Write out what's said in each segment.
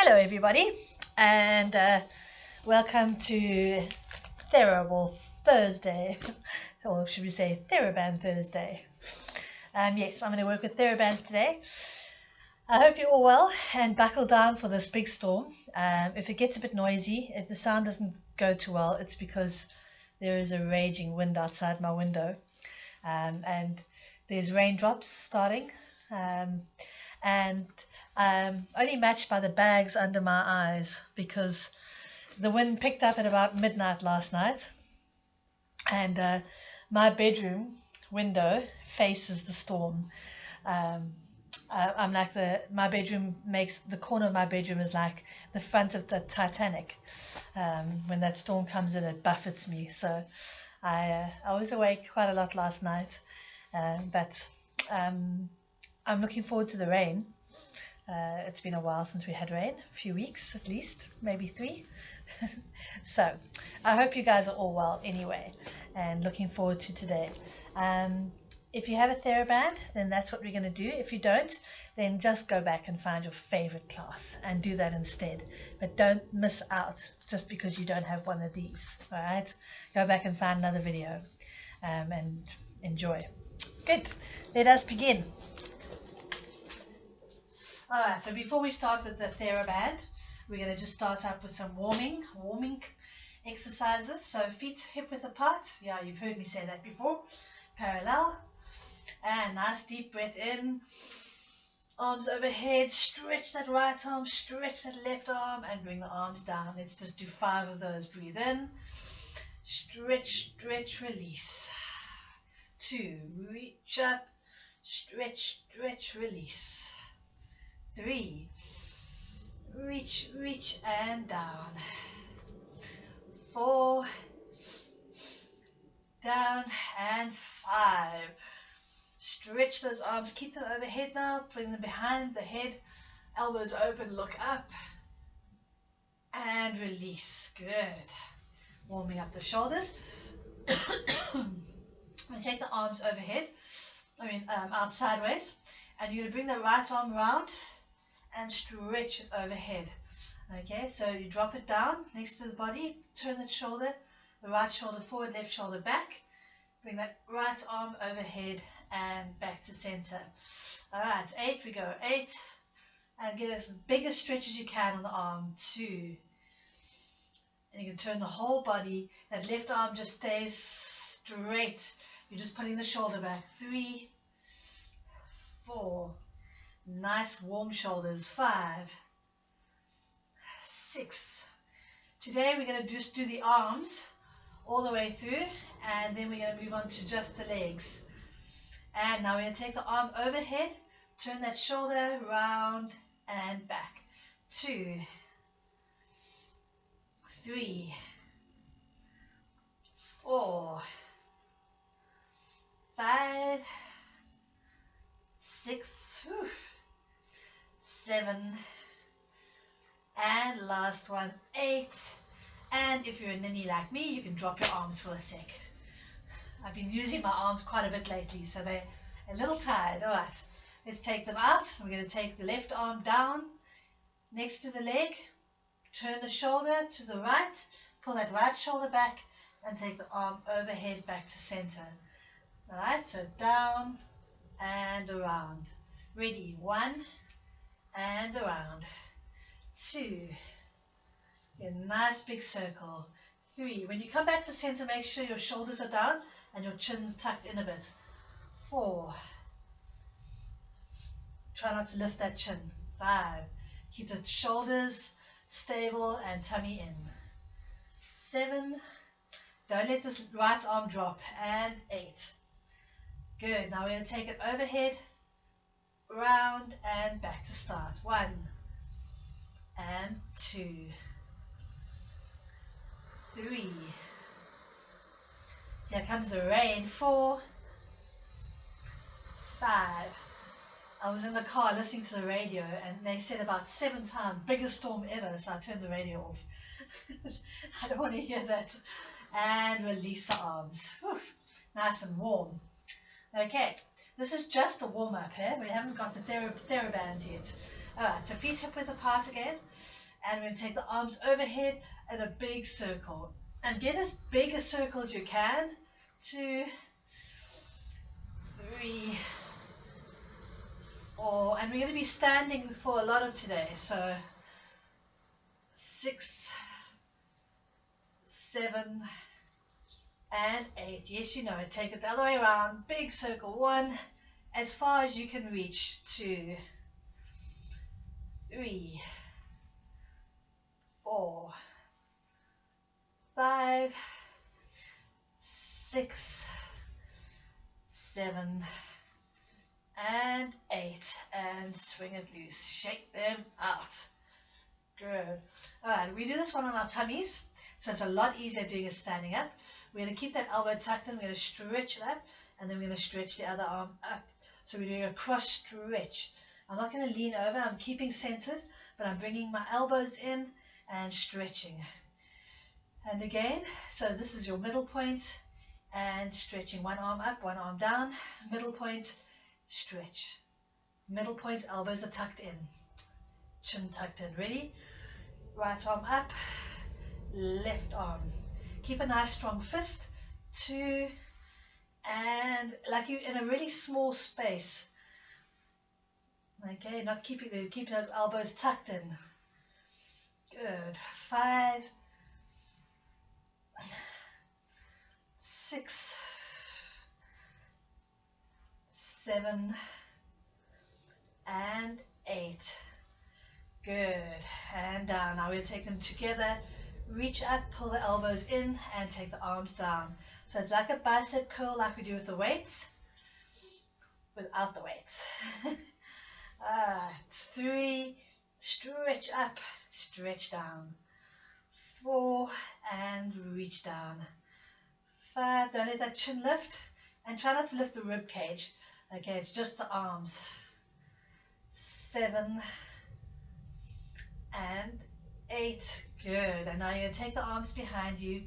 Hello everybody, and welcome to Therrible Thursday, or should we say Theraband Thursday. Yes, I'm going to work with Therabands today. I hope you're all well and buckle down for this big storm. If it gets a bit noisy, if the sound doesn't go too well, it's because there is a raging wind outside my window, and there's raindrops starting, and only matched by the bags under my eyes because the wind picked up at about midnight last night, and my bedroom window faces the storm. I'm like my bedroom makes the corner of my bedroom is like the front of the Titanic. When that storm comes in, it buffets me. So I was awake quite a lot last night, but I'm looking forward to the rain. It's been a while since we had rain, a few weeks at least, maybe 3. So I hope you guys are all well anyway, and looking forward to today. If you have a Theraband, then that's what we're going to do. If you don't, then just go back and find your favorite class and do that instead. But don't miss out just because you don't have one of these. All right, go back and find another video, and enjoy. Good, let us begin. Alright, so before we start with the Theraband, we're going to just start out with some warming exercises. So feet hip width apart. Yeah, you've heard me say that before. Parallel. And nice deep breath in. Arms overhead. Stretch that right arm, stretch that left arm, and bring the arms down. Let's just do 5 of those. Breathe in. Stretch, stretch, release. 2. Reach up. Stretch, stretch, release. 3, reach and down. 4, down, and 5. Stretch those arms, keep them overhead now, bring them behind the head, elbows open, look up, and release. Good. Warming up the shoulders. And take the arms overhead, out sideways, and you're going to bring the right arm round and stretch it overhead. Okay, so you drop it down next to the body, turn the shoulder, the right shoulder forward, left shoulder back, bring that right arm overhead and back to center. Alright, 8, we go 8, and get as big a stretch as you can on the arm. 2, and you can turn the whole body, that left arm just stays straight, you're just putting the shoulder back. 3, 4, nice warm shoulders. 5, 6. Today we're going to just do the arms all the way through, and then we're going to move on to just the legs. And now we're going to take the arm overhead, turn that shoulder round and back. 2, 3, 4, 5, 6, 7, and last one, 8. And if you're a ninny like me, you can drop your arms for a sec. I've been using my arms quite a bit lately, so they're a little tired. All right, let's take them out. We're going to take the left arm down next to the leg, turn the shoulder to the right, pull that right shoulder back, and take the arm overhead back to center. All right, so down and around. Ready, 1 and around. 2, a nice big circle. 3, when you come back to center, make sure your shoulders are down and your chin's tucked in a bit. 4, try not to lift that chin. 5, keep the shoulders stable and tummy in. 7, don't let this right arm drop. And 8. Good, now we're going to take it overhead, round and back to start. 1 and 2, 3. Here comes the rain. 4, 5. I was in the car listening to the radio, and they said about 7 times, biggest storm ever, so I turned the radio off. I don't want to hear that. And release the arms. Whew, nice and warm. Okay, this is just a warm-up here. We haven't got the Therabands yet. Alright, so feet hip width apart again. And we're going to take the arms overhead in a big circle. And get as big a circle as you can. 2, 3, 4. And we're going to be standing for a lot of today. So 6, 7, and 8. Yes, you know it. Take it the other way around. Big circle. 1, as far as you can reach. 2, 3, 4, 5, 6, 7, and 8. And swing it loose. Shake them out. Good. Alright, we do this one on our tummies, so it's a lot easier doing it standing up. We're going to keep that elbow tucked in. We're going to stretch that, and then we're going to stretch the other arm up. So we're doing a cross stretch. I'm not going to lean over. I'm keeping centered, but I'm bringing my elbows in and stretching. And again, so this is your middle point, and stretching. One arm up, one arm down. Middle point, stretch. Middle point, elbows are tucked in. Chin tucked in. Ready? Right arm up, left arm. Keep a nice strong fist. 2, and like you're in a really small space. Okay, not keeping those elbows tucked in. Good. 5, 6, 7, and 8. Good. And down. Now we'll take them together. Reach up, pull the elbows in, and take the arms down. So it's like a bicep curl like we do with the weights, without the weights. 3, stretch up, stretch down. 4, and reach down. 5, don't let that chin lift, and try not to lift the rib cage. Okay, it's just the arms. 7, and 8. Good. And now you're going to take the arms behind you,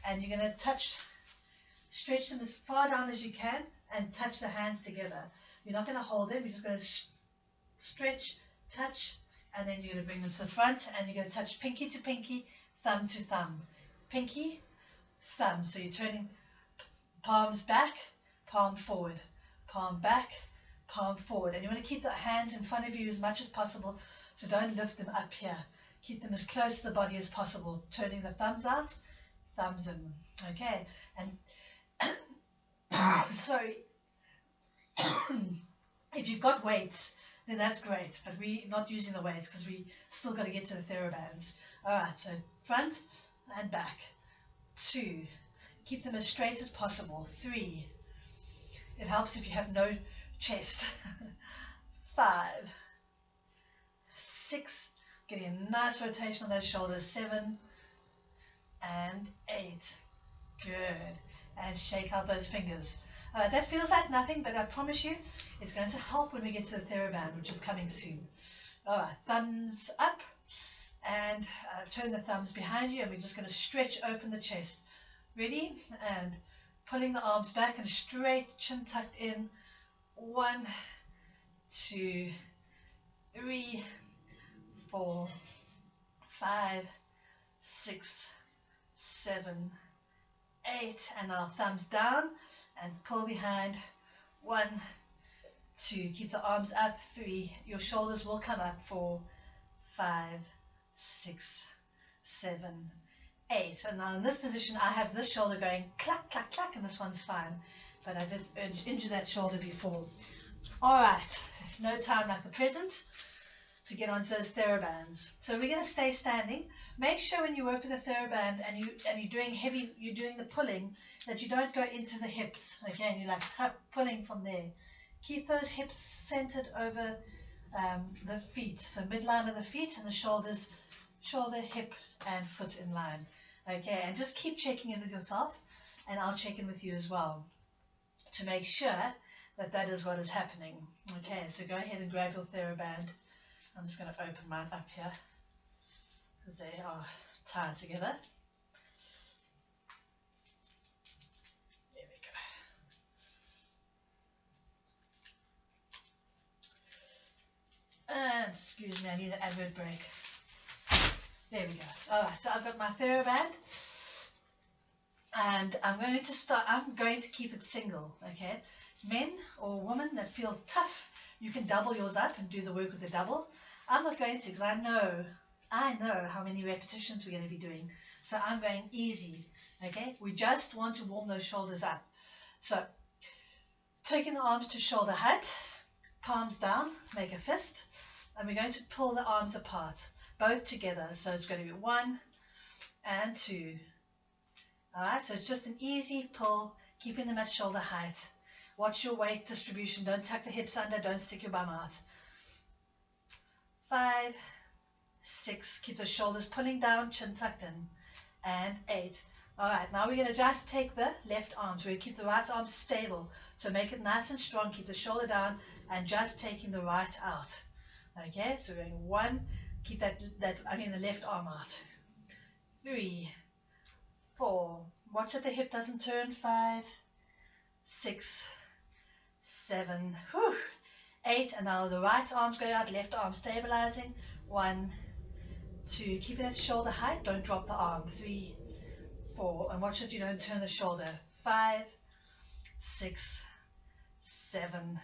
and you're going to stretch them as far down as you can, and touch the hands together. You're not going to hold them. You're just going to stretch, touch, and then you're going to bring them to the front, and you're going to touch pinky to pinky, thumb to thumb. Pinky, thumb. So you're turning palms back, palm forward, palm back, palm forward. And you want to keep the hands in front of you as much as possible, so don't lift them up here. Keep them as close to the body as possible. Turning the thumbs out, thumbs in. Okay. And sorry. If you've got weights, then that's great. But we're not using the weights because we still got to get to the Therabands. Alright, so front and back. 2. Keep them as straight as possible. 3. It helps if you have no chest. 5. 6. Getting a nice rotation on those shoulders. 7 and 8. Good. And shake out those fingers. That feels like nothing, but I promise you it's going to help when we get to the Theraband, which is coming soon. Alright, thumbs up, and turn the thumbs behind you, and we're just going to stretch open the chest. Ready? And pulling the arms back and straight, chin tucked in. 1, 2, 3, 4, 5, 6, 7, 8, and our thumbs down and pull behind. 1, 2, keep the arms up. 3, your shoulders will come up. 4, 5, 6, 7, 8. And now in this position I have this shoulder going clack, clack, clack, and this one's fine, but I did injure that shoulder before. Alright, it's no time like the present to get onto those Therabands. So we're going to stay standing. Make sure when you work with a Theraband and you're doing heavy, you're doing the pulling, that you don't go into the hips. Again, you're like pulling from there. Keep those hips centered over the feet, so midline of the feet, and the shoulders, shoulder, hip, and foot in line. Okay, and just keep checking in with yourself, and I'll check in with you as well to make sure that that is what is happening. Okay, so go ahead and grab your Theraband. I'm just going to open mine up here because they are tied together. There we go. And Excuse me, I need an advert break. There we go. Alright, so I've got my TheraBand. And I'm going to keep it single, okay? Men or women that feel tough, you can double yours up and do the work with the double. I'm not going to, because I know how many repetitions we're going to be doing. So I'm going easy, okay? We just want to warm those shoulders up. So taking the arms to shoulder height, palms down, make a fist, and we're going to pull the arms apart, both together. So it's going to be 1 and 2. Alright, so it's just an easy pull, keeping them at shoulder height. Watch your weight distribution. Don't tuck the hips under, don't stick your bum out. 5, 6, keep the shoulders pulling down, chin tucked in. And 8. Alright, now we're going to just take the left arm. So we keep the right arm stable. So make it nice and strong, keep the shoulder down, and just taking the right out. Okay, so we're going 1, keep the left arm out. 3, 4, watch that the hip doesn't turn. 5, 6, 7, 8, and now the right arm's going out, left arm stabilizing. 1, 2, keep it at shoulder height, don't drop the arm. 3, 4, and watch that you don't turn the shoulder. 5, 6, 7,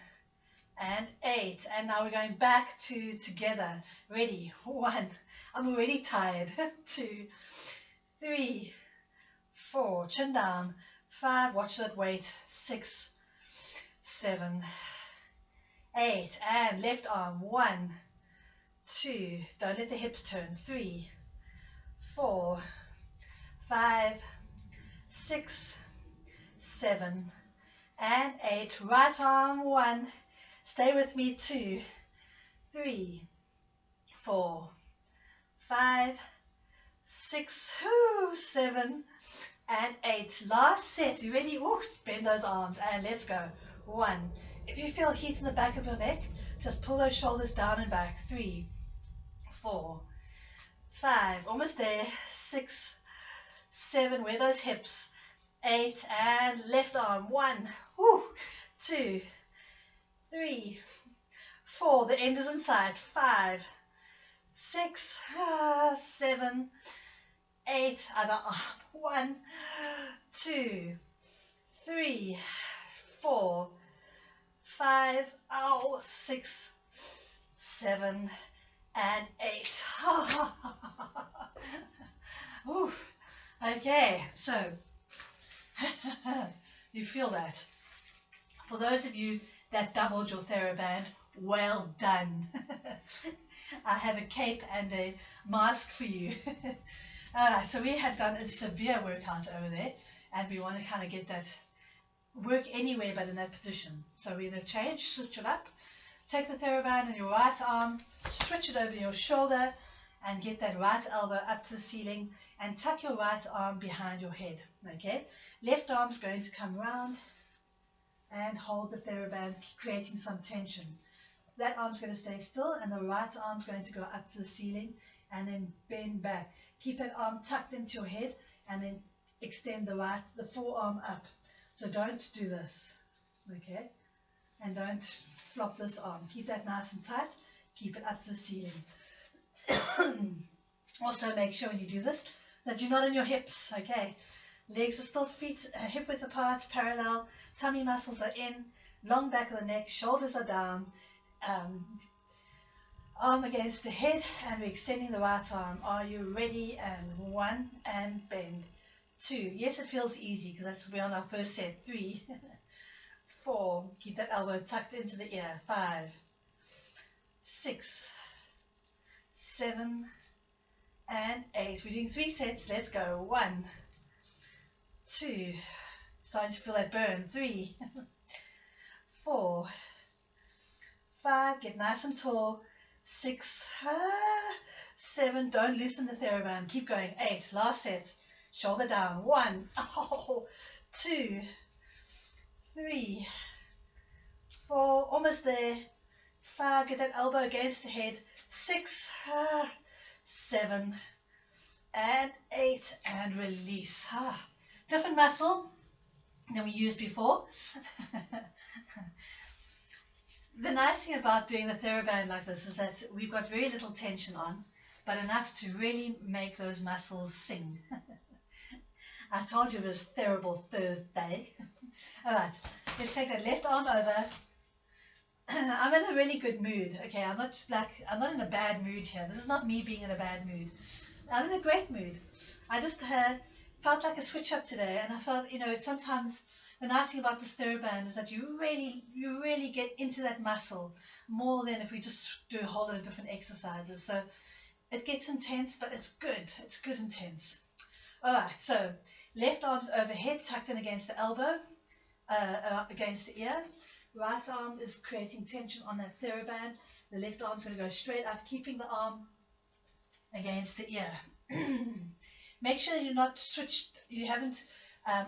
and 8, and now we're going back to together. Ready? 1, I'm already tired. 2, 3, 4, chin down. 5, watch that weight. 6, 7, 8, and left arm. 1, 2, don't let the hips turn. 3, 4, 5, 6, 7, and 8. Right arm. 1, stay with me. 2, 3, 4, 5, 6, 7, and 8. Last set. You ready? Ooh, bend those arms and let's go. 1. If you feel heat in the back of your neck, just pull those shoulders down and back. 3, 4, 5, almost there. 6, 7, wear those hips. 8, and left arm. 1, 2, 3, 4, the end is inside. 5, 6, 7, 8, other arm. 1, 2, 3, 4, 5, 6, 7, and 8. Okay, so you feel that. For those of you that doubled your TheraBand, well done. I have a cape and a mask for you. Alright, so we have done a severe workout over there, and we want to kind of get that work anywhere but in that position. So we're going to change, switch it up. Take the TheraBand in your right arm, stretch it over your shoulder, and get that right elbow up to the ceiling, and tuck your right arm behind your head. Okay, left arm's going to come round and hold the TheraBand, creating some tension. That arm's going to stay still, and the right arm's going to go up to the ceiling, and then bend back. Keep that arm tucked into your head, and then extend the forearm up. So don't do this, okay? And don't flop this arm. Keep that nice and tight. Keep it up to the ceiling. Also make sure when you do this that you're not in your hips, okay? Legs are still hip width apart, parallel. Tummy muscles are in. Long back of the neck. Shoulders are down. Arm against the head, and we're extending the right arm. Are you ready? And 1, and bend. 2. Yes, it feels easy because that's we're on our first set. 3, 4. Keep that elbow tucked into the ear. 5, 6, 7, and 8. We're doing 3 sets. Let's go. 1, 2. Starting to feel that burn. 3, 4, 5. Get nice and tall. 6, 7. Don't loosen the TheraBand. Keep going. 8. Last set. Shoulder down. 1, 2, 3, 4. Almost there. 5. Get that elbow against the head. 6, 7, and 8. And release. Different muscle than we used before. The nice thing about doing the Theraband like this is that we've got very little tension on, but enough to really make those muscles sing. I told you it was Therrible Thursday. Alright, let's take that left arm over. I'm in a really good mood. Okay, I'm not in a bad mood here. This is not me being in a bad mood. I'm in a great mood. I just felt like a switch up today, and I felt, it's sometimes the nice thing about this Theraband is that you really get into that muscle more than if we just do a whole lot of different exercises. So it gets intense, but it's good. It's good intense. All right, so left arm's overhead, tucked in against the elbow, against the ear. Right arm is creating tension on that Theraband. The left arm's going to go straight up, keeping the arm against the ear. Make sure you're not switched, you haven't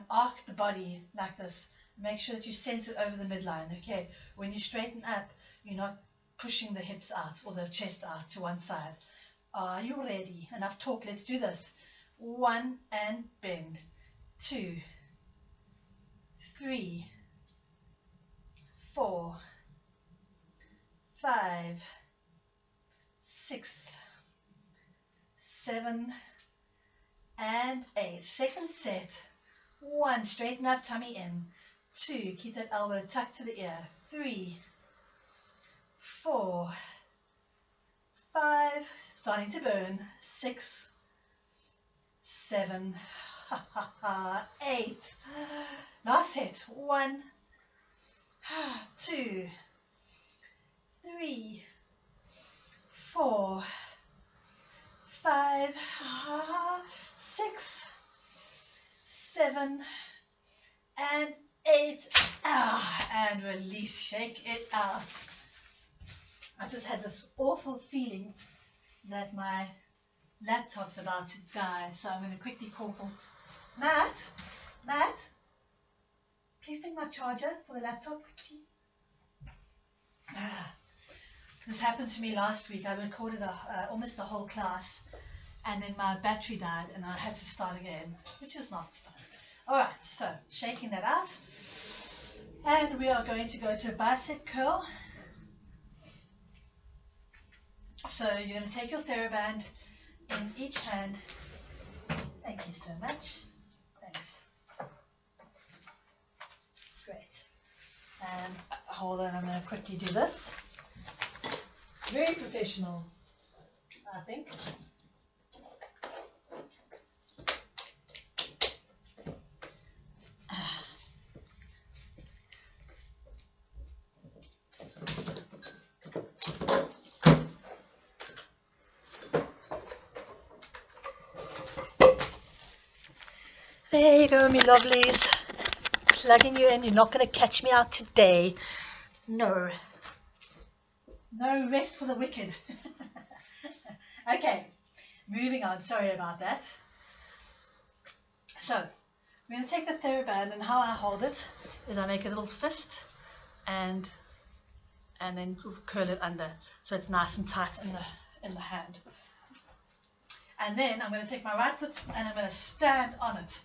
arced the body like this. Make sure that you sense it over the midline. Okay, when you straighten up, you're not pushing the hips out or the chest out to one side. Are you ready? Enough talk, let's do this. 1 and bend. 2, 3, 4, 5, 6, 7, and 8. Second set. 1, straighten up, tummy in. 2, keep that elbow tucked to the ear. 3, 4, 5, starting to burn. 6, 7, 8. Last set. 1, 2, 3, 4, 5, 6, 7, and 8. And release. Shake it out. I just had this awful feeling that my laptop's about to die, so I'm going to quickly call for Matt, please bring my charger for the laptop quickly. This happened to me last week. I recorded almost the whole class, and then my battery died and I had to start again, which is not fun. Alright, so shaking that out, and we are going to go to a bicep curl. So you're going to take your Theraband in each hand. Thank you so much. Thanks. Great. And hold on, I'm going to quickly do this. Very professional, I think. There you go, me lovelies. Plugging you in. You're not going to catch me out today. No. No rest for the wicked. Okay, moving on. Sorry about that. So, we're going to take the Theraband, and how I hold it is I make a little fist and then curl it under so it's nice and tight in the hand. And then I'm going to take my right foot and I'm going to stand on it.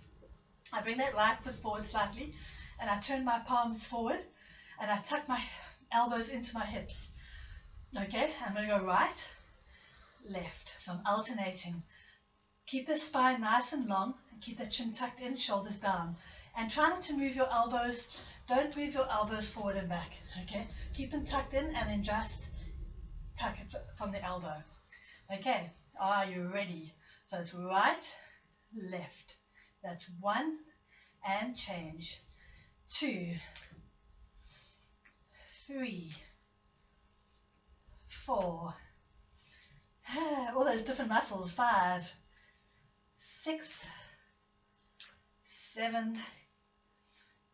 I bring that right foot forward slightly and I turn my palms forward and I tuck my elbows into my hips. Okay, I'm going to go right, left. So I'm alternating. Keep the spine nice and long and keep the chin tucked in, shoulders down. And try not to move your elbows. Don't move your elbows forward and back. Okay, keep them tucked in and then just tuck it from the elbow. Okay, are you ready? So it's right, left. That's 1 and change. 2, 3, 4. All those different muscles. 5, 6, 7,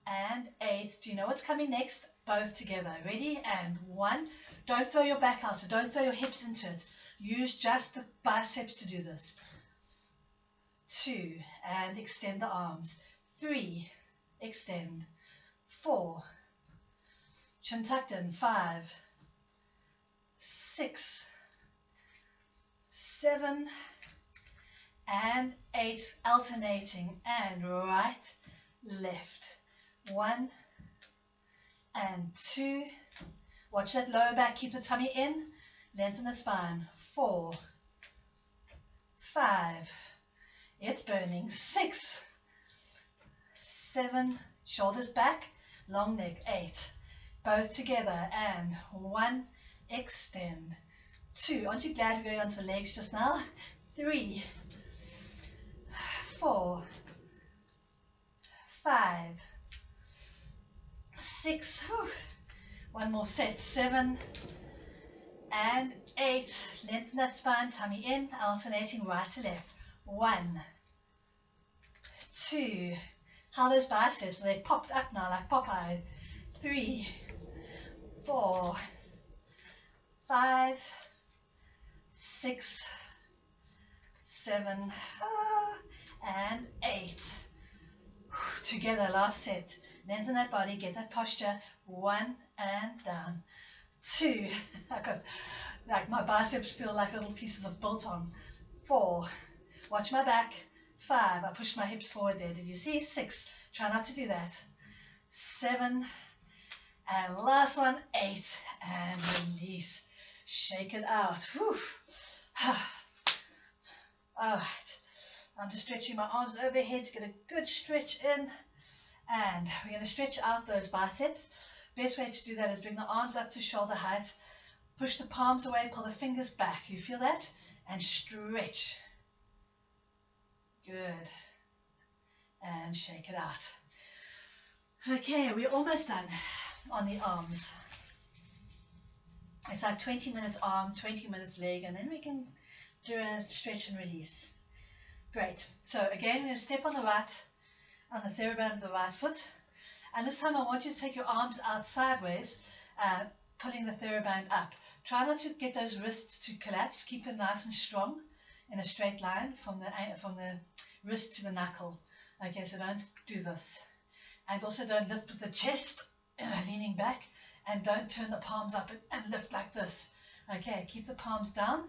and 8. Do you know what's coming next? Both together. Ready? And 1. Don't throw your back out. So don't throw your hips into it. Use just the biceps to do this. 2, and extend the arms. 3, extend. 4, chin tucked in. 5, 6, 7, and 8. Alternating. And right, left. 1 and 2. Watch that lower back, keep the tummy in, lengthen the spine. 4, 5, it's burning. 6, 7, shoulders back, long neck. 8, both together, and 1, extend. 2, aren't you glad we're going onto the legs just now? 3, 4, 5, 6, one more set. 7 and 8, lengthen that spine, tummy in, alternating right to left. 1, 2, how those biceps, they popped up now like Popeye. 3, 4, 5, 6, 7, and 8. Together, last set. Lengthen that body, get that posture. 1 and down. 2, I got, like my biceps feel like little pieces of biltong. 4, watch my back. 5, I pushed my hips forward there. Did you see? 6, try not to do that. 7, and last one. 8, and release. Shake it out. Whew. All right. I'm just stretching my arms overhead to get a good stretch in. And we're going to stretch out those biceps. Best way to do that is bring the arms up to shoulder height. Push the palms away, pull the fingers back. You feel that? And stretch. Good. And shake it out. Okay, we're almost done on the arms. It's like 20 minutes arm, 20 minutes leg, and then we can do a stretch and release. Great. So again, we're going to step on the right, on the Theraband of the right foot. And this time I want you to take your arms out sideways, pulling the Theraband up. Try not to get those wrists to collapse. Keep them nice and strong in a straight line from the wrist to the knuckle. Okay, so don't do this. And also don't lift with the chest, leaning back. And don't turn the palms up and lift like this. Okay, keep the palms down.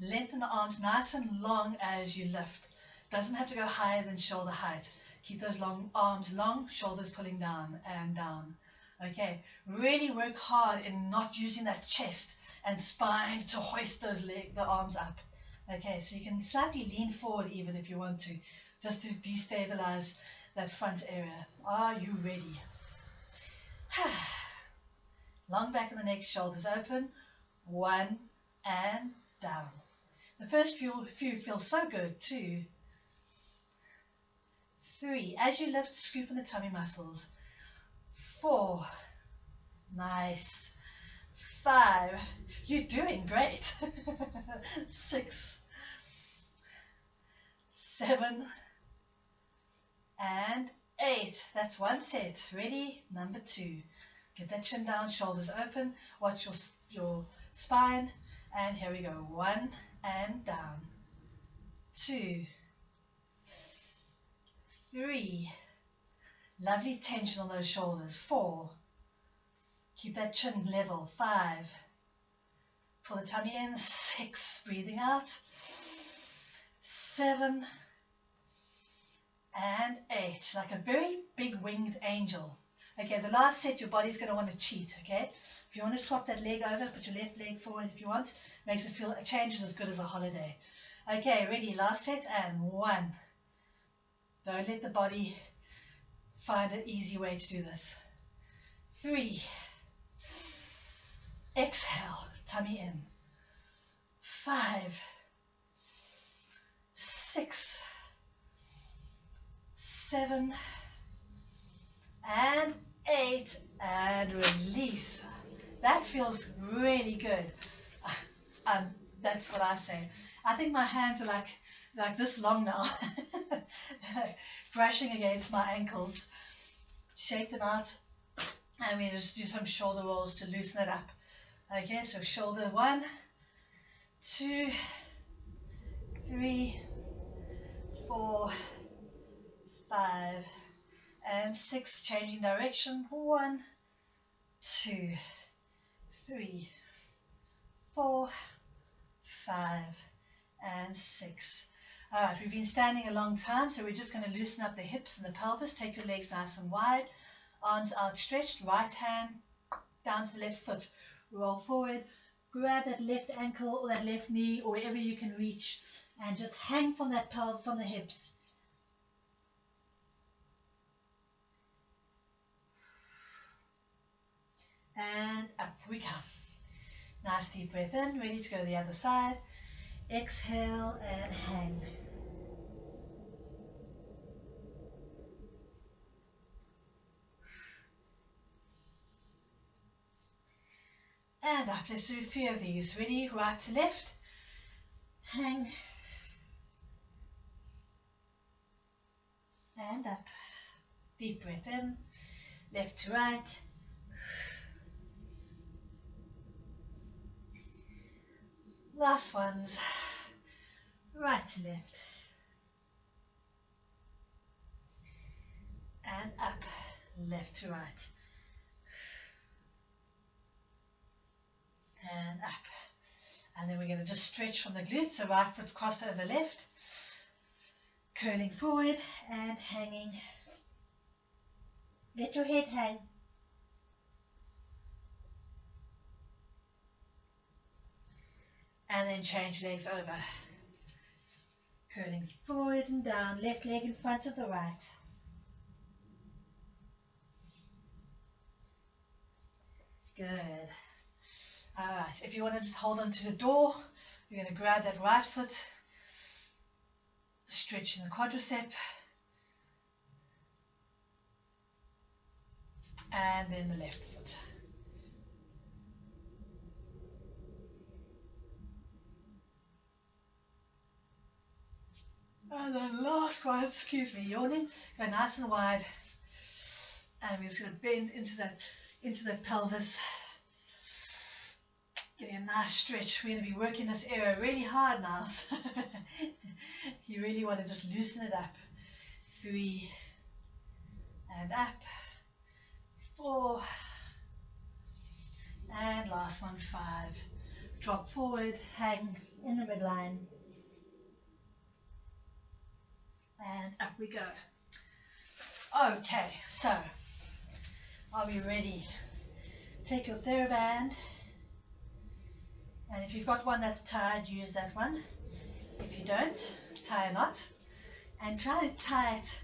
Lengthen the arms nice and long as you lift. Doesn't have to go higher than shoulder height. Keep those long arms long, shoulders pulling down and down. Okay, really work hard in not using that chest and spine to hoist those the arms up. Okay, so you can slightly lean forward even if you want to, just to destabilize that front area. Are you ready? Long back of the neck, shoulders open. 1 and down. The first few feel so good. 2, 3. As you lift, scoop in the tummy muscles. 4. Nice. 5. You're doing great. 6, 7, and 8. That's one set. Ready? Number 2. Get that chin down, shoulders open. Watch your spine. And here we go. 1 and down. 2, 3. Lovely tension on those shoulders. 4. Keep that chin level. 5. Pull the tummy in. 6. Breathing out. 7 and 8. Like a very big winged angel. Okay, the last set, your body's going to want to cheat, okay? If you want to swap that leg over, put your left leg forward if you want. Makes it feel, it changes as good as a holiday. Okay, ready, last set, and 1. Don't let the body find an easy way to do this. 3. Exhale, tummy in. 5. 6. 7. And 8, and release. That feels really good. That's what I say. I think my hands are like this long now, brushing against my ankles. Shake them out, and we just do some shoulder rolls to loosen it up. Okay, so shoulder 1, 2, 3, 4, 5, and 6, changing direction. 1, 2, 3, 4, 5, and 6. All right, we've been standing a long time, so we're just going to loosen up the hips and the pelvis. Take your legs nice and wide, arms outstretched, right hand down to the left foot. Roll forward, grab that left ankle or that left knee or wherever you can reach, and just hang from that pelvis, from the hips. And up we come. Nice deep breath in, ready to go the other side. Exhale and hang. And up. Let's do 3 of these. Ready? Right to left. Hang. And up. Deep breath in. Left to right. Last ones. Right to left. And up. Left to right. And up. And then we're going to just stretch from the glutes, so right foot crossed over left, curling forward and hanging. Let your head hang. And then change legs over. Curling forward and down, left leg in front of the right. Good. Alright, if you want to just hold on to the door, you're going to grab that right foot, stretching the quadricep, and then the left foot. And then last one, excuse me, yawning, go nice and wide, and we're just going to bend into the pelvis. Getting a nice stretch. We're going to be working this area really hard now. So you really want to just loosen it up. 3 and up. 4 and last one, 5. Drop forward, hang in the midline, and up we go. Okay, so are we ready? Take your Theraband. And if you've got one that's tied, use that one. If you don't, tie a knot. And try to tie it.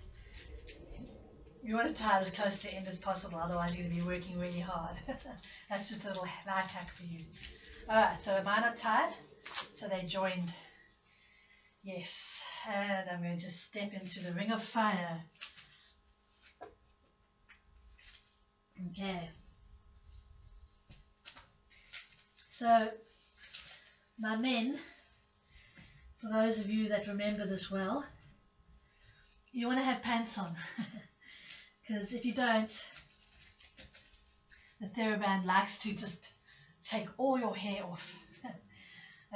You want to tie it as close to the end as possible, otherwise you're going to be working really hard. That's just a little life hack for you. Alright, so mine are tied, so they joined. Yes, and I'm going to just step into the ring of fire. Okay. So, my men, for those of you that remember this well, you want to have pants on, because if you don't, the Theraband likes to just take all your hair off.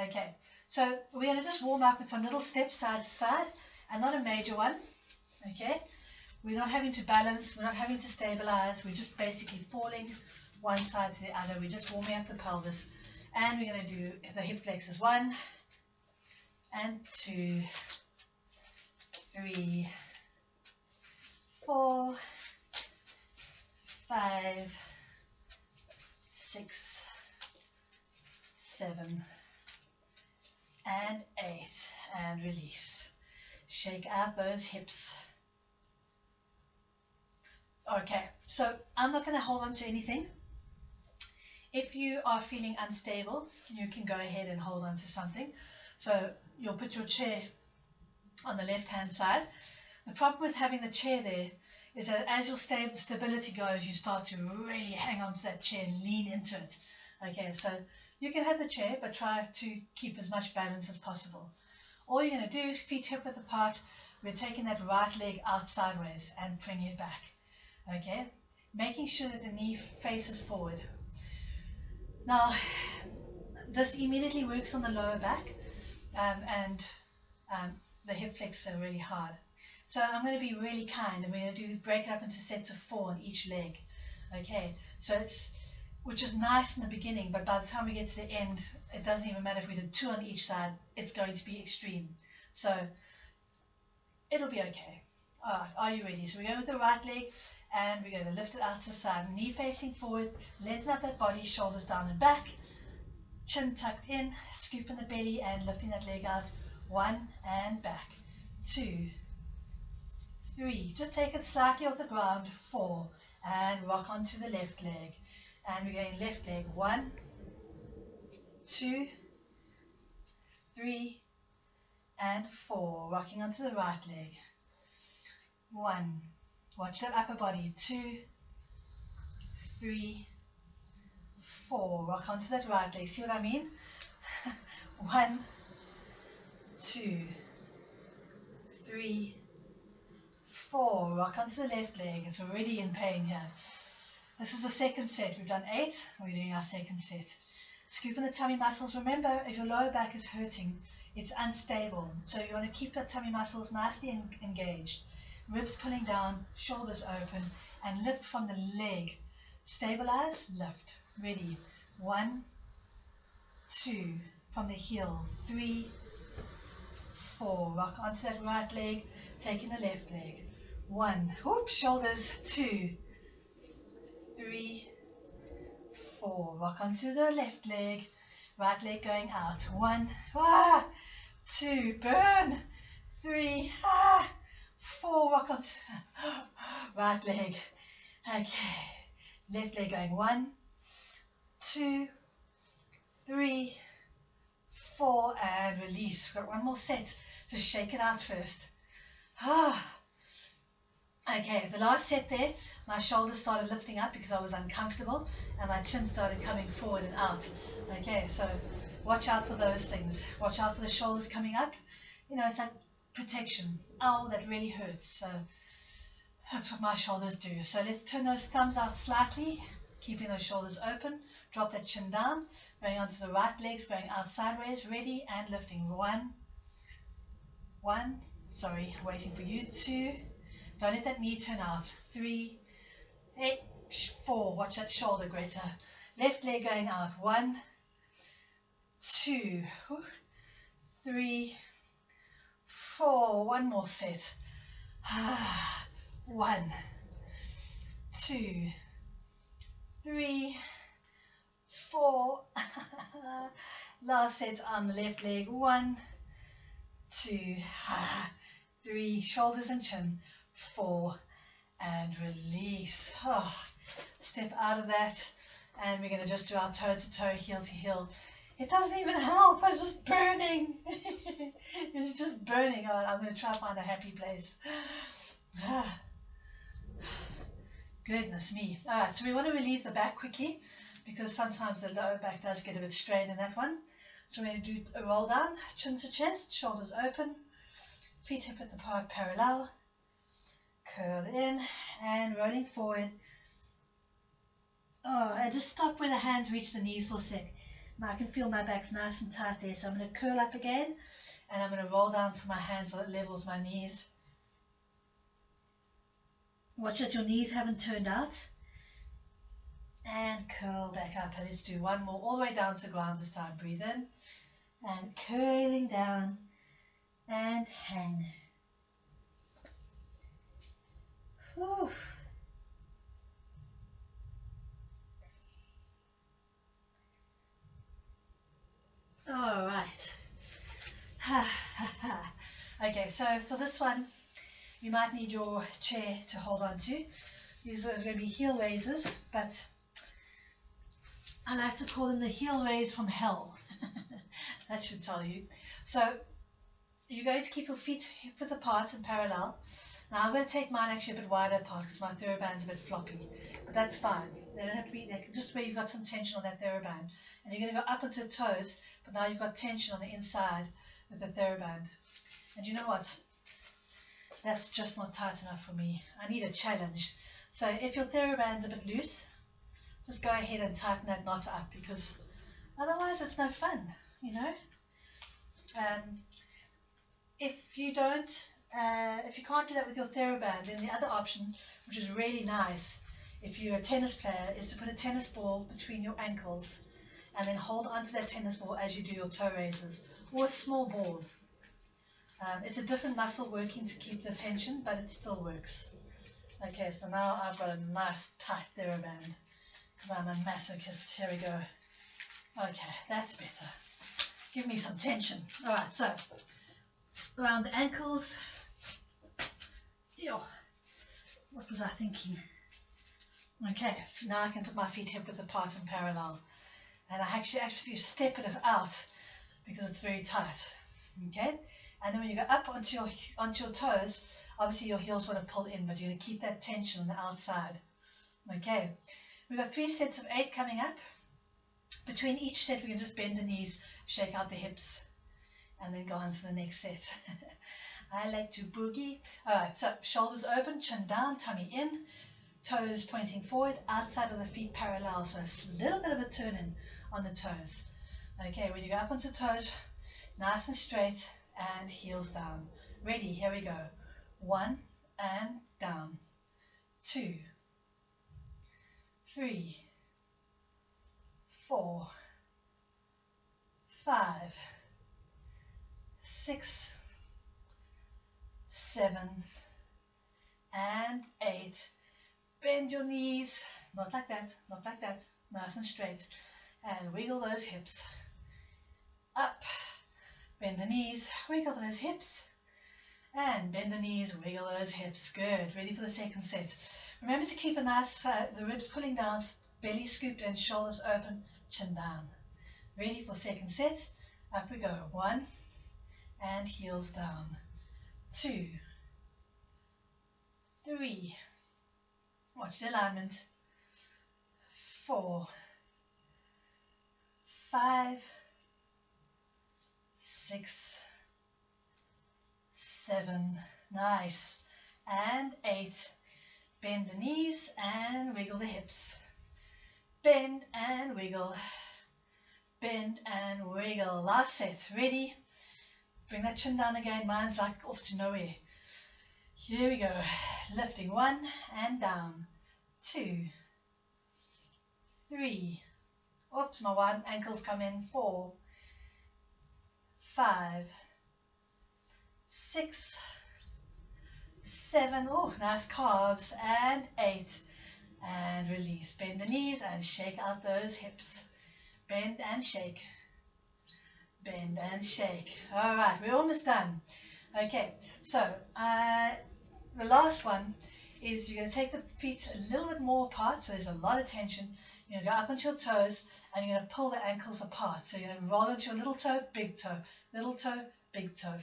Okay, so we're going to just warm up with some little steps side to side, and not a major one. Okay, we're not having to balance, we're not having to stabilize, we're just basically falling one side to the other. We're just warming up the pelvis. And we're going to do the hip flexors. 1 and 2, 3, 4, 5, 6, 7, and 8. And release. Shake out those hips. Okay, so I'm not going to hold on to anything. If you are feeling unstable, you can go ahead and hold on to something. So you'll put your chair on the left-hand side. The problem with having the chair there is that as your stability goes, you start to really hang on to that chair and lean into it. Okay, so you can have the chair, but try to keep as much balance as possible. All you're going to do, feet hip-width apart, we're taking that right leg out sideways and bringing it back. Okay, making sure that the knee faces forward. Now, this immediately works on the lower back, and the hip flexors are really hard. So I'm going to be really kind, and we're going to break it up into sets of 4 on each leg. Okay, so which is nice in the beginning, but by the time we get to the end, it doesn't even matter if we did 2 on each side, it's going to be extreme. So it'll be okay. Alright, are you ready? So we go with the right leg, and we're going to lift it out to the side, knee facing forward, letting up that body, shoulders down and back, chin tucked in, scooping the belly and lifting that leg out. 1 and back, 2, 3, just take it slightly off the ground, 4, and rock onto the left leg, and we're going left leg, 1, 2, 3, and 4, rocking onto the right leg, 1, watch that upper body, 2, 3, 4, rock onto that right leg, see what I mean? 1, 2, 3, 4, rock onto the left leg. It's already in pain here. This is the second set. We've done 8, we're doing our second set. Scooping the tummy muscles. Remember, if your lower back is hurting, it's unstable, so you want to keep the tummy muscles nicely engaged, ribs pulling down, shoulders open, and lift from the leg. Stabilize, lift. Ready, 1, 2, from the heel, 3, 4, rock onto that right leg, taking the left leg, 1, whoop, shoulders, 2, 3, 4, rock onto the left leg, right leg going out, 1, 2, burn, 3, 4, rock onto right leg, okay, left leg going, 1, 2, 3, 4, and release. We've got one more set, just shake it out first. Okay, the last set there, my shoulders started lifting up because I was uncomfortable, and my chin started coming forward and out. Okay, so watch out for those things. Watch out for the shoulders coming up. You know, it's like protection. Ow, that really hurts. So that's what my shoulders do. So let's turn those thumbs out slightly, keeping those shoulders open. Drop that chin down, going onto the right legs, going out sideways, ready, and lifting. 1, sorry, waiting for you, 2, don't let that knee turn out, 3, 4, watch that shoulder greater, left leg going out, 1, 2, 3, 4, one more set, 1, 2, 3, 4, last set on the left leg, 1, 2, 3, shoulders and chin, 4, and release. Step out of that, and we're going to just do our toe to toe, heel to heel. It doesn't even help, it's just burning. It's just burning. I'm going to try to find a happy place. Goodness me. Alright, so we want to relieve the back quickly, because sometimes the lower back does get a bit strained in that one. So we're going to do a roll down, chin to chest, shoulders open, feet hip width apart parallel, curl in, and rolling forward. And just stop where the hands reach the knees for a sec. Now I can feel my back's nice and tight there, so I'm going to curl up again, and I'm going to roll down to my hands so it levels my knees. Watch that your knees haven't turned out. And curl back up. And let's do one more, all the way down to the ground this time. Breathe in, and curling down, and hang. Whew. All right. Okay, so for this one, you might need your chair to hold on to. These are going to be heel raises, but I like to call them the heel raise from hell. That should tell you. So you're going to keep your feet hip width apart and parallel. Now I'm going to take mine actually a bit wider apart because my Theraband's a bit floppy, but that's fine. They don't have to be there, just where you've got some tension on that Theraband. And you're going to go up onto the toes, but now you've got tension on the inside with the Theraband. And you know what? That's just not tight enough for me. I need a challenge. So if your Theraband's a bit loose, just go ahead and tighten that knot up, because otherwise it's no fun, you know. If you can't do that with your Theraband, then the other option, which is really nice if you're a tennis player, is to put a tennis ball between your ankles and then hold onto that tennis ball as you do your toe raises, or a small ball. It's a different muscle working to keep the tension, but it still works. Okay, so now I've got a nice tight TheraBand because I'm a masochist. Here we go. Okay, that's better. Give me some tension. All right, so around the ankles. Yo, what was I thinking? Okay, now I can put my feet hip width apart and parallel. And I actually step it out because it's very tight. Okay, and then when you go up onto your toes, obviously your heels want to pull in, but you're going to keep that tension on the outside. Okay, we've got 3 sets of 8 coming up. Between each set, we can just bend the knees, shake out the hips, and then go on to the next set. I like to boogie. All right, so shoulders open, chin down, tummy in, toes pointing forward, outside of the feet parallel, so a little bit of a turn in on the toes. Okay, when you go up onto toes, nice and straight, and heels down. Ready, here we go. 1 and down. 2, 3, 4, 5, 6, 7, and 8. Bend your knees, not like that, not like that, nice and straight, and wiggle those hips. Up, bend the knees, wiggle those hips, and bend the knees, wiggle those hips. Good, ready for the second set. Remember to keep a nice, the ribs pulling down, belly scooped in, shoulders open, chin down. Ready for second set. Up we go. 1 and heels down. 2, 3. Watch the alignment. 4, 5, 6, 7. Nice. And 8. Bend the knees and wiggle the hips. Bend and wiggle. Bend and wiggle. Last set. Ready? Bring that chin down again. Mine's like off to nowhere. Here we go. Lifting 1 and down. 2, 3. Oops, my wide ankles come in. 4, 5, 6, 7. Oh, nice calves. And 8. And release. Bend the knees and shake out those hips. Bend and shake. Bend and shake. All right, we're almost done. Okay, so the last one is you're going to take the feet a little bit more apart, so there's a lot of tension. You're going to go up onto your toes, and you're going to pull the ankles apart. So you're going to roll into your little toe, big toe, little toe, big toe,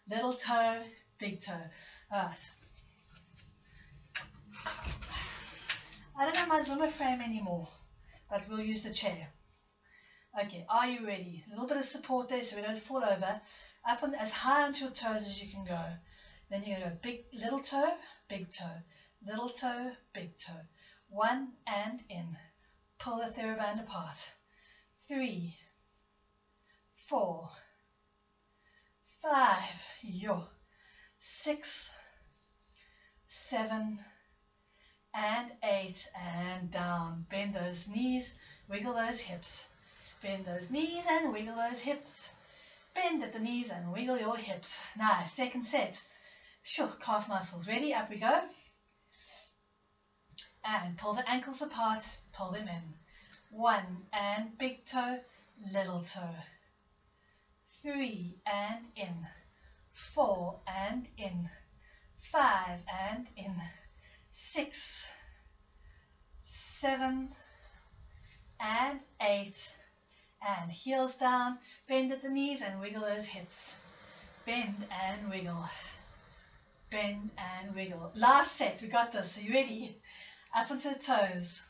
little toe, big toe. All right. I don't have my Zumba frame anymore, but we'll use the chair. Okay, are you ready? A little bit of support there so we don't fall over. Up on as high onto your toes as you can go. Then you're going to go big, little toe, big toe, little toe, big toe. 1 and in. Pull the TheraBand apart. 3, 4, 5, 6, 7, and 8, and down. Bend those knees, wiggle those hips. Bend those knees and wiggle those hips. Bend at the knees and wiggle your hips. Nice. Second set. Sure, calf muscles. Ready? Up we go. And pull the ankles apart. Pull them in. 1 and big toe, little toe. 3 and in. 4 and in. 5 and in. 6, 7, and 8. And heels down, bend at the knees and wiggle those hips. Bend and wiggle. Bend and wiggle. Last set, we got this. Are you ready? Up onto the toes.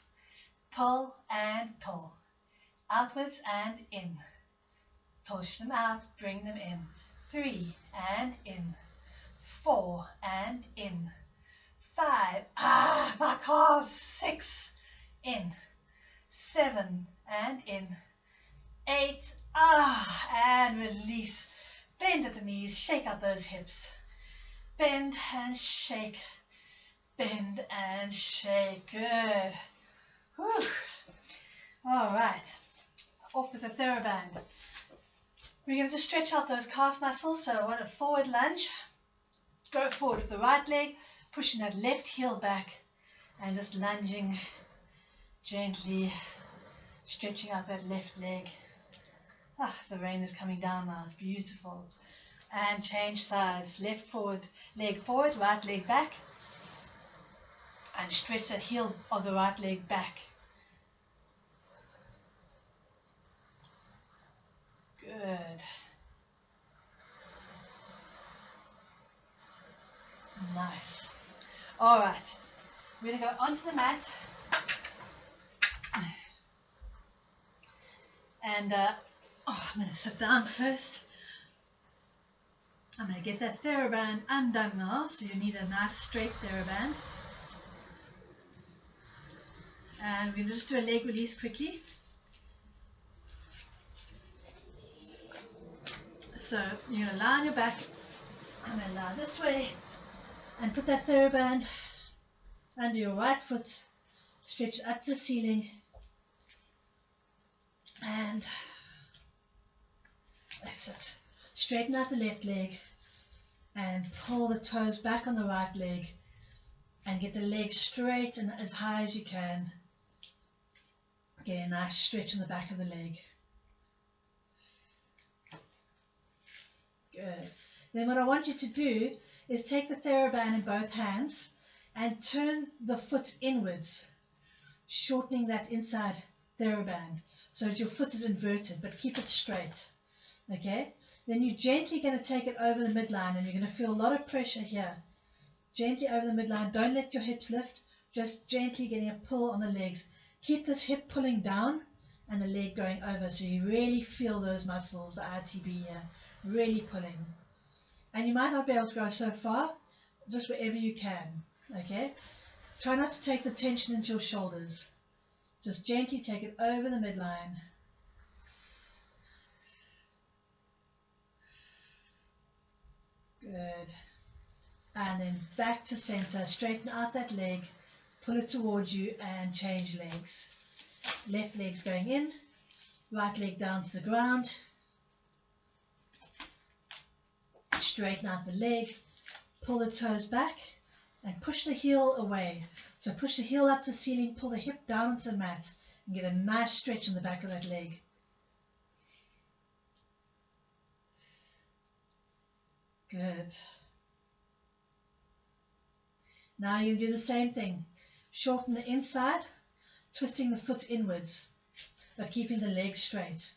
Pull and pull. Outwards and in. Push them out, bring them in. 3 and in. 4 and in. 5, my calves. 6, in. 7 and in. 8, and release. Bend at the knees, shake out those hips. Bend and shake. Bend and shake. Good. Whew. All right. Off with the TheraBand. We're going to stretch out those calf muscles. So I want a forward lunge. Go forward with the right leg. pushing that left heel back and just lunging gently, stretching out that left leg. Ah, the rain is coming down now, it's beautiful. And change sides, left leg forward, right leg back, and stretch the heel of the right leg back. Good. Nice. All right, we're going to go onto the mat. And I'm going to sit down first. I'm going to get that Theraband undone now. So you need a nice straight Theraband. And we're going to just do a leg release quickly. So you're going to lie on your back. I'm going to lie this way and put that Theraband under your right foot. Stretch up to the ceiling. And that's it. Straighten out the left leg and pull the toes back on the right leg and get the leg straight and as high as you can. Get a nice stretch in the back of the leg. Good. Then what I want you to do is take the Theraband in both hands and turn the foot inwards, shortening that inside Theraband so that your foot is inverted, but keep it straight. Okay? Then you're gently going to take it over the midline, and you're going to feel a lot of pressure here. Gently over the midline. Don't let your hips lift. Just gently getting a pull on the legs. Keep this hip pulling down and the leg going over, so you really feel those muscles, the ITB here, really pulling. And you might not be able to go so far, just wherever you can. Okay? Try not to take the tension into your shoulders. Just gently take it over the midline. Good. And then back to center. Straighten out that leg. Pull it towards you and change legs. Left leg's going in. Right leg down to the ground. Straighten out the leg. Pull the toes back and push the heel away. So push the heel up to the ceiling, pull the hip down onto the mat, and get a nice stretch in the back of that leg. Good. Now you do the same thing. Shorten the inside, twisting the foot inwards, but keeping the leg straight.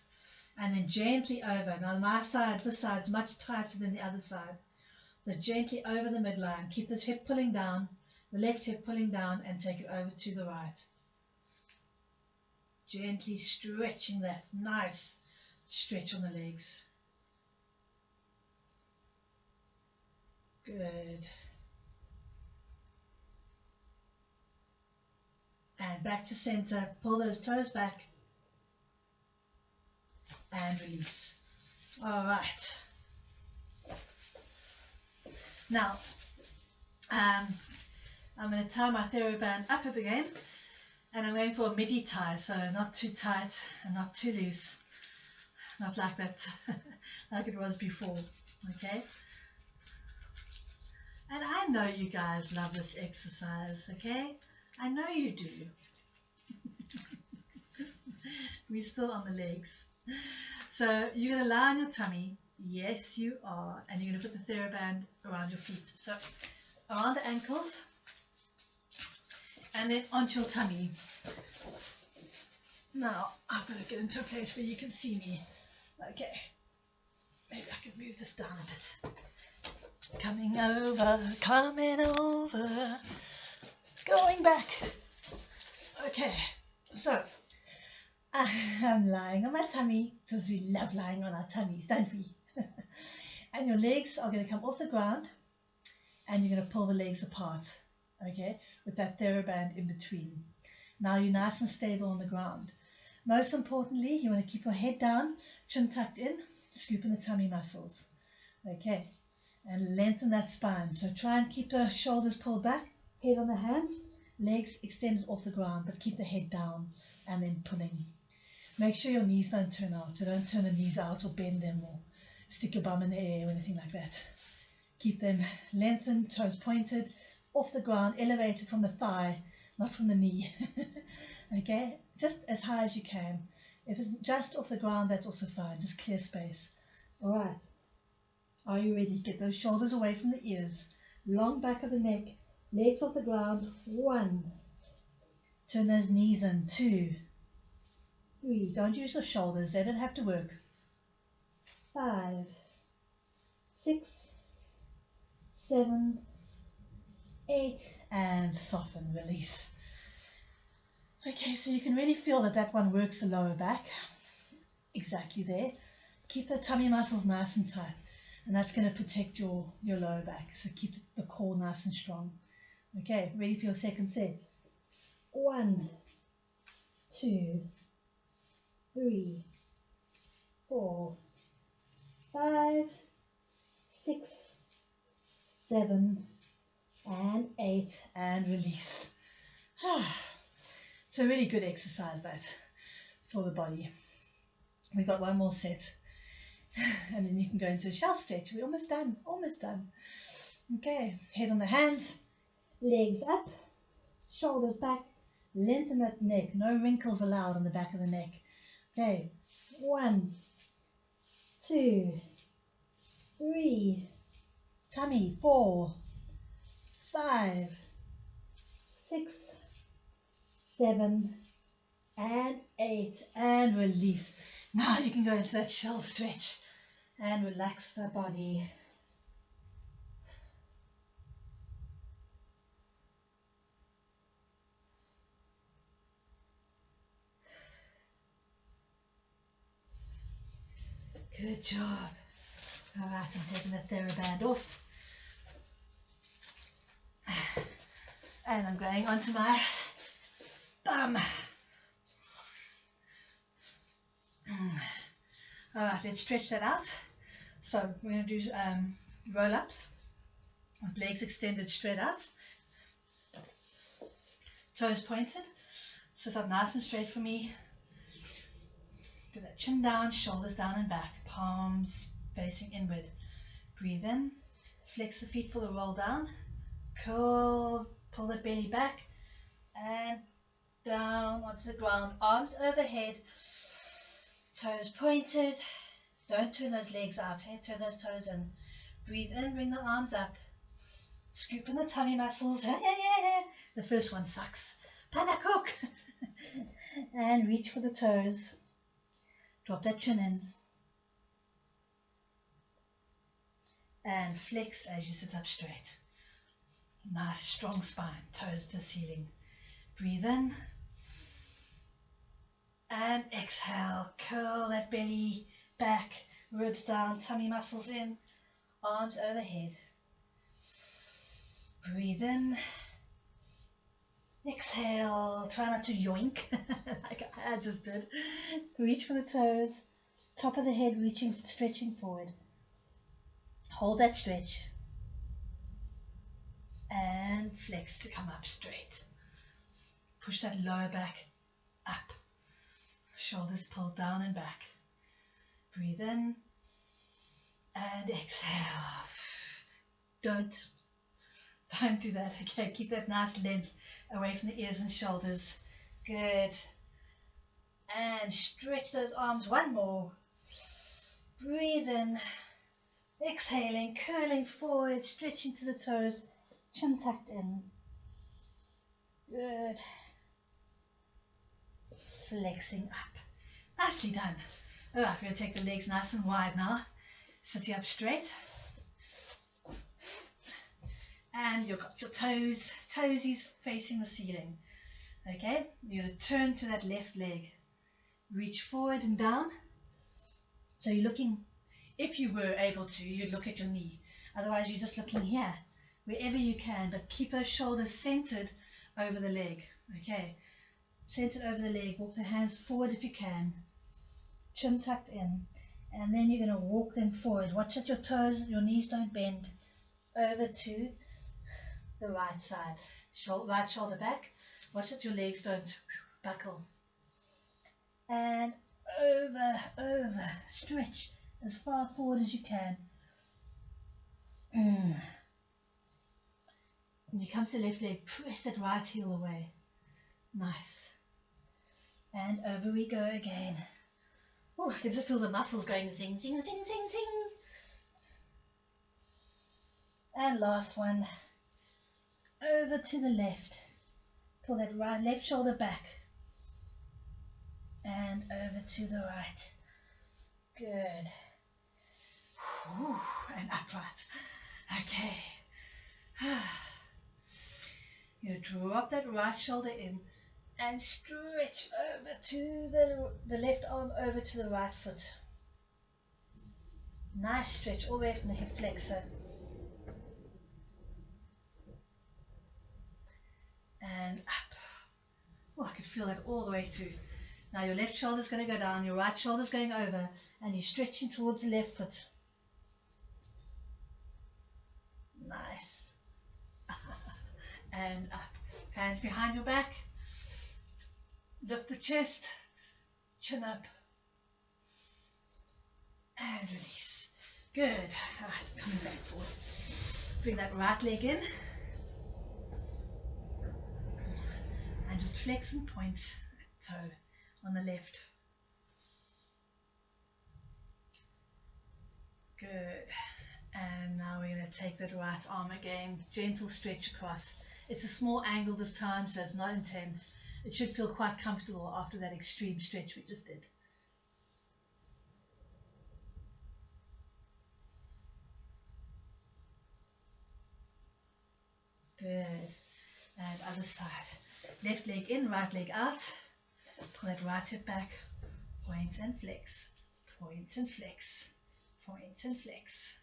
And then gently over. Now my side, this side's much tighter than the other side. So gently over the midline. Keep this hip pulling down, the left hip pulling down, and take it over to the right. Gently stretching that nice stretch on the legs. Good. And back to center. Pull those toes back. And release. All right. Now, I'm going to tie my Theraband up again, and I'm going for a midi tie, so not too tight and not too loose, not like that, like it was before. Okay. And I know you guys love this exercise. Okay, I know you do. We're still on the legs. So you're going to lie on your tummy. Yes, you are. And you're going to put the Theraband around your feet. So around the ankles. And then onto your tummy. Now, I'm going to get into a place where you can see me. Okay. Maybe I can move this down a bit. Coming over, going back. Okay, so I'm lying on my tummy because we love lying on our tummies, don't we? And your legs are going to come off the ground and you're going to pull the legs apart, okay, with that Theraband in between. Now you're nice and stable on the ground. Most importantly, you want to keep your head down, chin tucked in, scooping the tummy muscles, okay, and lengthen that spine. So try and keep the shoulders pulled back, head on the hands, legs extended off the ground, but keep the head down and then pulling. Make sure your knees don't turn out, so don't turn the knees out or bend them or stick your bum in the air or anything like that. Keep them lengthened, toes pointed, off the ground, elevated from the thigh, not from the knee. Okay, just as high as you can. If it's just off the ground, that's also fine, just clear space. All right, are you ready? Get those shoulders away from the ears, long back of the neck, legs off the ground. 1, turn those knees in. 2, 3, don't use your shoulders, they don't have to work. 5, 6, 7, 8, and soften, release. Okay, so you can really feel that that one works the lower back. Exactly there. Keep the tummy muscles nice and tight, and that's going to protect your lower back. So keep the core nice and strong. Okay, ready for your second set. 1, 2, 3, 4, 5, 6, 7, and 8, and release. It's a really good exercise, that, for the body. We've got one more set, and then you can go into a shell stretch. We're almost done, almost done. Okay, head on the hands, legs up, shoulders back, lengthen that neck. No wrinkles allowed on the back of the neck. Okay, 1, 2, 3, tummy, 4, 5, 6, 7, and 8, and release. Now you can go into that shell stretch and relax the body. Good job. All right, I'm taking the Theraband off. And I'm going onto my bum. All right, let's stretch that out. So we're going to do roll-ups with legs extended straight out. Toes pointed. Sit up nice and straight for me. Get that chin down, shoulders down and back, palms facing inward. Breathe in, flex the feet for the roll down, curl, pull the belly back, and down onto the ground, arms overhead, toes pointed. Don't turn those legs out, turn those toes in. Breathe in, bring the arms up, scoop in the tummy muscles. The first one sucks. Panacook. And reach for the toes. Drop that chin in. And flex as you sit up straight. Nice strong spine, toes to the ceiling. Breathe in. And exhale, curl that belly back, ribs down, tummy muscles in, arms overhead. Breathe in. Exhale, try not to yoink like I just did. Reach for the toes, top of the head reaching, stretching forward. Hold that stretch and flex to come up straight. Push that lower back up, shoulders pulled down and back. Breathe in and exhale. Don't do that. Okay, keep that nice length away from the ears and shoulders. Good. And stretch those arms one more. Breathe in. Exhaling, curling forward, stretching to the toes, chin tucked in. Good. Flexing up. Nicely done. Alright, we're going to take the legs nice and wide now. Sitting up straight. And you've got your toesies facing the ceiling. Okay, you're going to turn to that left leg. Reach forward and down. So you're looking, if you were able to, you'd look at your knee. Otherwise, you're just looking here, wherever you can, but keep those shoulders centered over the leg. Okay, centered over the leg. Walk the hands forward if you can. Chin tucked in. And then you're going to walk them forward. Watch that your toes, your knees don't bend. Over to the right side. Right shoulder back. Watch that your legs don't buckle. And over. Stretch as far forward as you can. When you come to the left leg, press that right heel away. Nice. And over we go again. Oh, I can just feel the muscles going zing, zing, zing, zing, zing. And last one. Over to the left. Pull that right left shoulder back. And over to the right. Good. Whew, and upright. Okay. You drop that right shoulder in and stretch over to the left arm over to the right foot. Nice stretch all the way from the hip flexor. And up. Oh, I can feel that all the way through. Now your left shoulder is going to go down, your right shoulder is going over, and you're stretching towards the left foot. Nice. And up. Hands behind your back. Lift the chest. Chin up. And release. Good. All right, coming back forward. Bring that right leg in. And just flex and point that toe on the left. Good. And now we're going to take that right arm again, gentle stretch across. It's a small angle this time, so it's not intense. It should feel quite comfortable after that extreme stretch we just did. Good. And other side. Left leg in, right leg out. Pull that right hip back. Point and flex. Point and flex. Point and flex.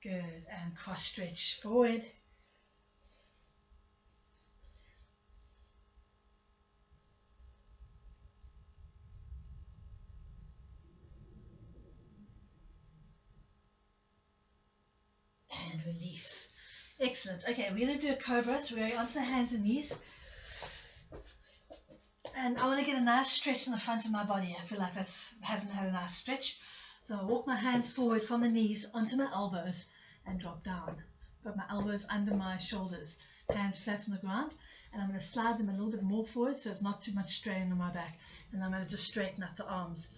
Good. And cross stretch forward. And release. Excellent. Okay, we're going to do a cobra. So we're going onto the hands and knees. And I want to get a nice stretch in the front of my body. I feel like that hasn't had a nice stretch. So I'll walk my hands forward from the knees onto my elbows and drop down. Got my elbows under my shoulders, hands flat on the ground. And I'm going to slide them a little bit more forward so it's not too much strain on my back. And I'm going to just straighten up the arms.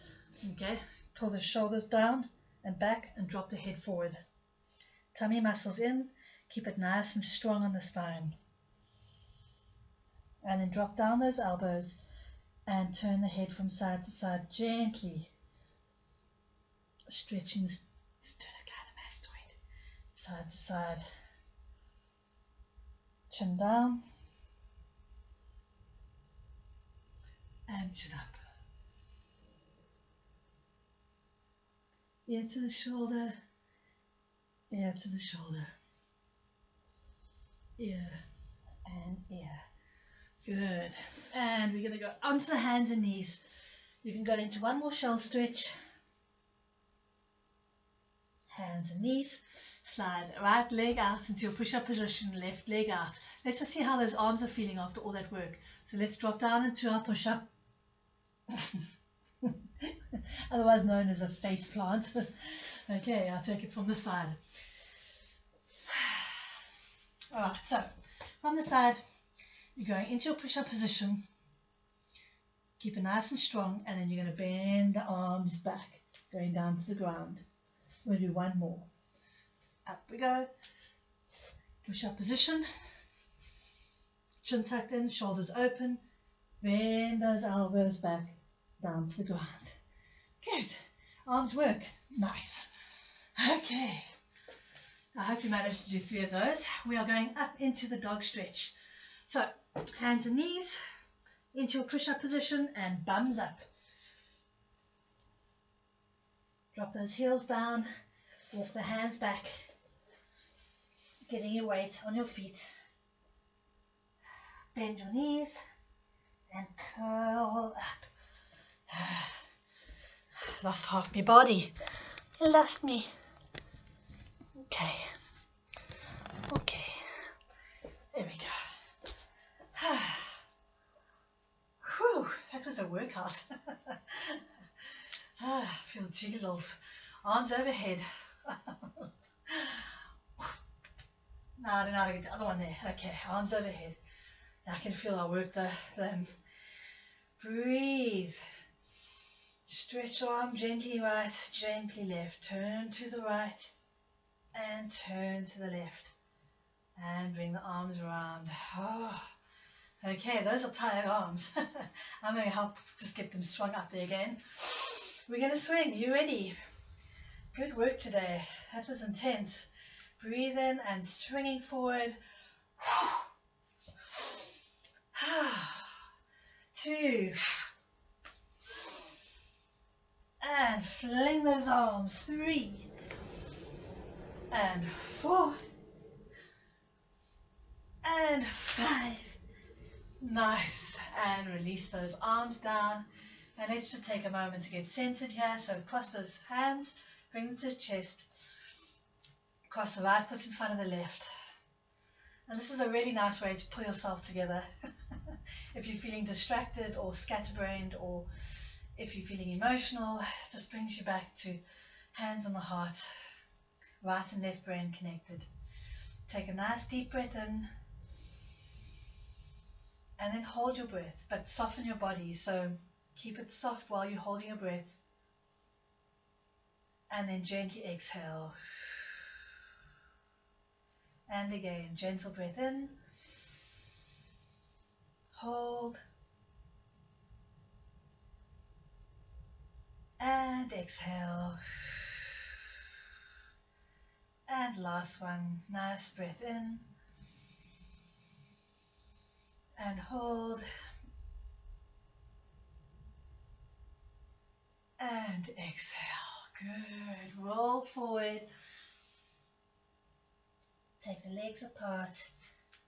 Okay, pull the shoulders down and back and drop the head forward. Tummy muscles in. Keep it nice and strong on the spine. And then drop down those elbows and turn the head from side to side gently. Stretching the sternocleidomastoid side to side. Chin down. And chin up. Ear to the shoulder. Ear to the shoulder. Ear and ear. Good. And we're going to go onto the hands and knees. You can go into one more shell stretch. Hands and knees. Slide right leg out into your push-up position, left leg out. Let's just see how those arms are feeling after all that work. So let's drop down into our push-up. Otherwise known as a face plant. Okay, I'll take it from the side. Alright, so from the side, you're going into your push-up position. Keep it nice and strong, and then you're going to bend the arms back, going down to the ground. We'll do one more. Up we go. Push-up position. Chin tucked in, shoulders open. Bend those elbows back, down to the ground. Good. Arms work. Nice. Okay. I hope you managed to do 3 of those. We are going up into the dog stretch. So, hands and knees, into your push-up position, and bums up. Drop those heels down, walk the hands back, getting your weight on your feet. Bend your knees, and curl up. Lost half my body. You lost me. Okay. Okay. There we go. Whew, that was a workout. I feel jiggles. Arms overhead. Now I don't know how to get the other one there. Okay, arms overhead. I can feel I work them. Breathe. Stretch arm gently right, gently left. Turn to the right and turn to the left. And bring the arms around. Oh. Okay, those are tired arms. I'm going to help just get them swung up there again. We're going to swing. You ready? Good work today. That was intense. Breathe in and swinging forward. 2. And fling those arms. 3. And 4. And 5. Nice. And release those arms down. And let's just take a moment to get centered here. So cross those hands, bring them to the chest. Cross the right foot in front of the left. And this is a really nice way to pull yourself together. If you're feeling distracted or scatterbrained, or if you're feeling emotional, it just brings you back to hands on the heart, right and left brain connected. Take a nice deep breath in. And then hold your breath, but soften your body. So keep it soft while you're holding your breath. And then gently exhale. And again, gentle breath in. Hold. And exhale. And last one, nice breath in. And hold. And exhale. Good. Roll forward. Take the legs apart.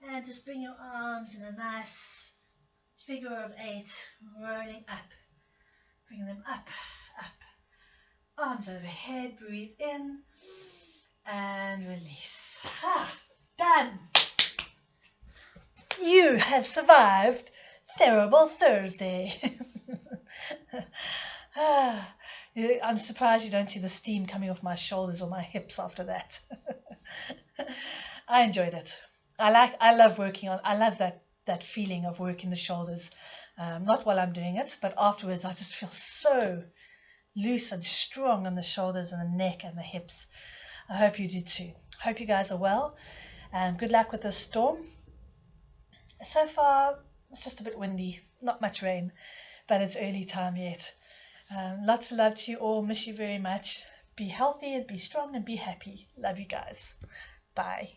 And just bring your arms in a nice figure of 8, rolling up. Bring them up, up. Arms overhead. Breathe in. And release. Done. You have survived Therrible Thursday. I'm surprised you don't see the steam coming off my shoulders or my hips after that. I enjoyed it. I love working on. I love that feeling of working the shoulders. Not while I'm doing it, but afterwards I just feel so loose and strong on the shoulders and the neck and the hips. I hope you do too. Hope you guys are well. Good luck with this storm. So far, it's just a bit windy, not much rain, but it's early time yet. Lots of love to you all. Miss you very much. Be healthy and be strong and be happy. Love you guys. Bye.